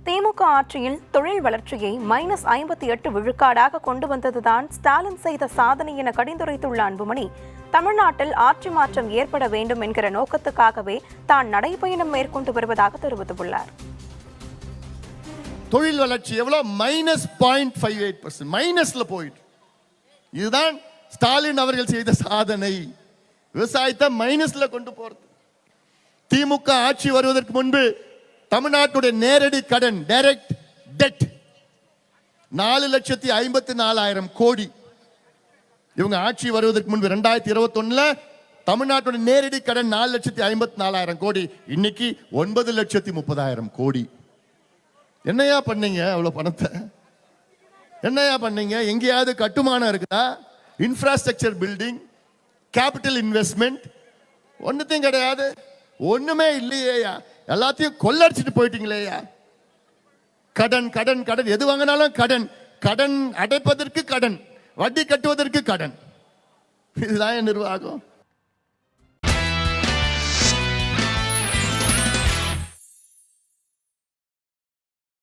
திமுக ஆட்சியில் தொழில் வளர்ச்சியை -58 விழுக்காடாக கொண்டு வந்ததுதான் ஸ்டாலின் செய்த சாதனை என கடிந்துரைத்துள்ள அன்புமணி, தமிழ்நாட்டில் ஆட்சி மாற்றம் ஏற்பட வேண்டும் என்கிற நோக்கத்துக்காகவே தான் நடைபயணம் மேற்கொண்டு வருவதாக தெரிவித்துள்ளார். தொழில் வளர்ச்சி எவ்வளவு? -0.58%, மைனஸ்ல போயிட்டு. இதுதான் ஸ்டாலின் அவர்கள் செய்த சாதனை. விவசாயத்தை மைனஸ்ல கொண்டு போறது. திமுக ஆட்சி வருவதற்கு முன்பு தமிழ்நாட்டுடைய நேரடி கடன், டைரக்ட் டெட், 4,54,000 கோடி. இவங்க ஆட்சி வருவதற்கு முன்பு 2021 தமிழ்நாட்டுடைய நேரடி கடன் 4,54,000 கோடி. இன்னைக்கு 9,30,000 கோடி. என்னையா பண்ணீங்க அவ்வளவு பணத்தை? என்னையா பண்ணீங்க? எங்கேயாவது கட்டுமானம் இருக்குதா? இன்ஃப்ராஸ்ட்ரக்சர் பில்டிங், கேபிட்டல் இன்வெஸ்ட்மெண்ட் ஒன்னுத்தையும் கிடையாது. ஒண்ணுமே இல்லையா? எல்லாத்தையும் கொள்ளடிச்சிட்டு போயிட்டீங்களேயா. கடன் கடன் கடன், எது வாங்கினாலும் கடன், கடன் அடைப்பதற்கு கடன், வட்டி கட்டுவதற்கு கடன். இதுதான் நிர்வாகம்.